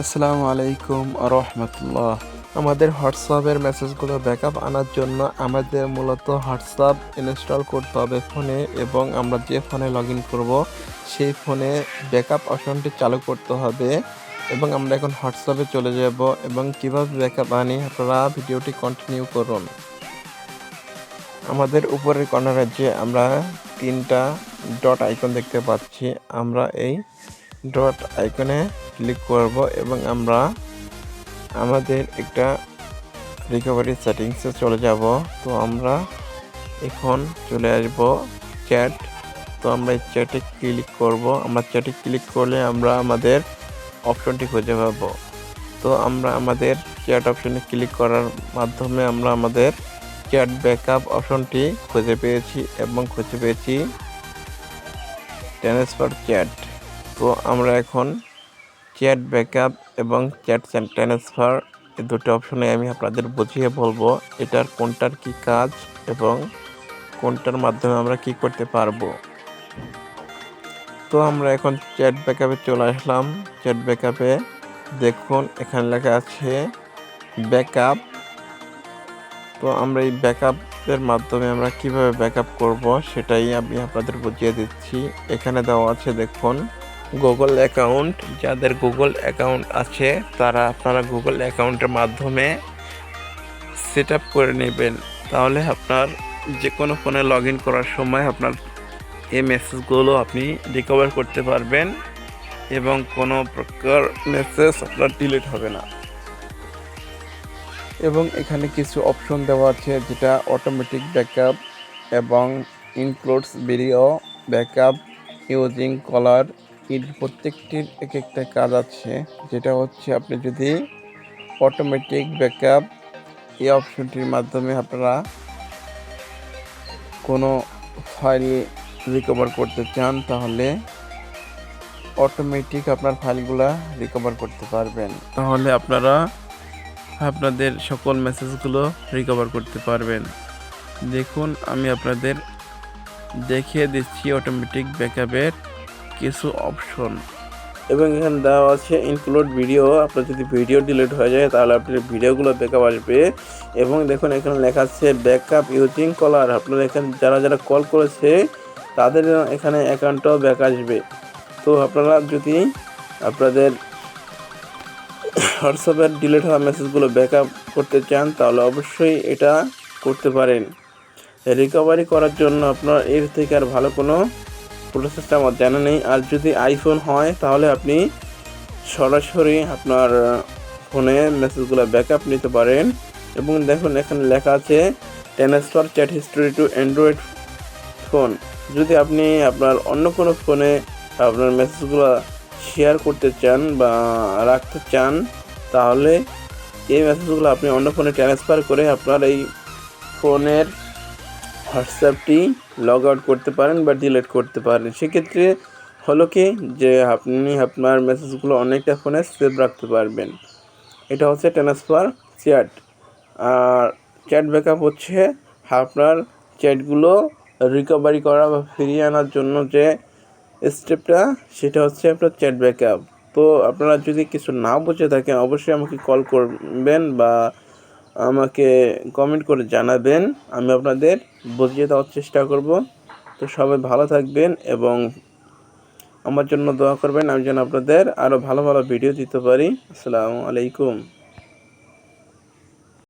আসসালামু আলাইকুম রহমতুল্লাহ। আমাদের হোয়াটসঅ্যাপের মেসেজগুলো ব্যাকআপ আনার জন্য আমাদের মূলত হোয়াটসঅ্যাপ ইনস্টল করতে হবে ফোনে, এবং আমরা যে ফোনে লগ ইন করবো সেই ফোনে ব্যাকআপ অপশনটি চালু করতে হবে। এবং আমরা এখন হোয়াটসঅ্যাপে চলে যাব এবং কিভাবে ব্যাকআপ আনি আপনারা ভিডিওটি কন্টিনিউ করুন। আমাদের উপরের কর্নারে যে আমরা তিনটা ডট আইকন দেখতে পাচ্ছি, আমরা এই ডট আইকনে ক্লিক করব এবং আমরা আমাদের একটা রিকভারি সেটিংসে চলে যাব। তো আমরা এখন চলে আসব চ্যাট। তো আমরা এই চ্যাটে ক্লিক করব। আমরা চ্যাটে ক্লিক করলে আমরা আমাদের অপশনটি খুঁজে পাবো। তো আমরা আমাদের চ্যাট অপশনে ক্লিক করার মাধ্যমে আমরা আমাদের চ্যাট ব্যাকআপ অপশনটি খুঁজে পেয়েছি এবং খুঁজে পেয়েছি ট্রান্সফার চ্যাট। তো আমরা এখন চ্যাট ব্যাকআপ এবং চ্যাট ট্রান্সফার এই দুটো অপশনে আমি আপনাদের বুঝিয়ে বলবো এটার কোনটার কি কাজ এবং কোনটার মাধ্যমে আমরা কি করতে পারবো। তো আমরা এখন চ্যাট ব্যাকআপে চলে আসলাম। চ্যাট ব্যাকআপে দেখুন এখানে লেখা আছে ব্যাকআপ। তো আমরা এই ব্যাকআপের মাধ্যমে আমরা কিভাবে ব্যাকআপ করব সেটাই আমি আপনাদের বুঝিয়ে দিচ্ছি। এখানে দেওয়া আছে দেখুন গুগল অ্যাকাউন্ট। যাদের গুগল অ্যাকাউন্ট আছে তারা আপনারা গুগল অ্যাকাউন্টের মাধ্যমে সেট আপ করে নেবেন, তাহলে আপনার যে কোনো ফোনে লগ ইন করার সময় আপনার এই মেসেজগুলো আপনি রিকভার করতে পারবেন এবং কোনো প্রকার মেসেজ আপনার ডিলিট হবে না। এবং এখানে কিছু অপশন দেওয়া আছে যেটা অটোমেটিক ব্যাকআপ এবং ইনক্লুডস ভিডিও ব্যাকআপ ইউজিং কলার। এর প্রত্যেকটির এক একটা কাজ আছে, যেটা হচ্ছে আপনি যদি অটোমেটিক ব্যাকআপ এই অপশনটির মাধ্যমে আপনারা কোনো ফাইল রিকভার করতে চান তাহলে অটোমেটিক আপনার ফাইলগুলা রিকভার করতে পারবেন, তাহলে আপনারা আপনাদের সকল মেসেজগুলো রিকভার করতে পারবেন। দেখুন আমি আপনাদের দেখিয়ে দিচ্ছি অটোমেটিক ব্যাকআপের কিছু অপশন। এবং এখানে দেওয়া আছে ইনক্লুড ভিডিও। আপনার যদি ভিডিও ডিলিট হয়ে যায় তাহলে আপনার ভিডিওগুলো ব্যাকআপ আসবে। এবং দেখুন এখানে লেখা আছে ব্যাকআপ ইউজিং কলার। আপনারা এখানে যারা যারা কল করেছে তাদের এখানে অ্যাকাউন্টটাও ব্যাক আসবে। তো আপনারা যদি আপনাদের হোয়াটসঅ্যাপের ডিলিট হওয়া মেসেজগুলো ব্যাকআপ করতে চান তাহলে অবশ্যই এটা করতে পারেন। রিকভারি করার জন্য আপনার এর থেকে আর ভালো কোনো প্রসেসটা আমার জানা নেই। আর যদি আইফোন হয় তাহলে আপনি সরাসরি আপনার ফোনে মেসেজগুলো ব্যাকআপ নিতে পারেন। এবং দেখুন এখানে লেখা আছে transfer chat history to Android phone. যদি আপনি আপনার অন্য কোনো ফোনে আপনার মেসেজগুলো শেয়ার করতে চান বা রাখতে চান তাহলে এই মেসেজগুলো আপনি অন্য ফোনে ট্রান্সফার করে আপনার এই ফোনের হোয়াটসঅ্যাপটি লগ আউট করতে পারেন বা ডিলিট করতে পারেন। সেক্ষেত্রে হলো কি যে আপনি আপনার মেসেজগুলো অনেকটা ফোনে সেভ রাখতে পারবেন। এটা হচ্ছে ট্রান্সফার চ্যাট। আর চ্যাট ব্যাকআপ হচ্ছে আপনার চ্যাটগুলো রিকভারি করা বা ফিরিয়ে আনার জন্য যে স্টেপটা সেটা হচ্ছে আপনার চ্যাট ব্যাকআপ। তো আপনারা যদি কিছু না বুঝে থাকেন অবশ্যই আমাকে কল করবেন বা আমাকে কমেন্ট করে জানাবেন, আমি আপনাদের বুঝিয়ে দেওয়ার চেষ্টা করব। তো সবাই ভালো থাকবেন এবং আমার জন্য দোয়া করবেন, আমি যেন আপনাদের আরও ভালো ভালো ভিডিও দিতে পারি। আসসালামু আলাইকুম।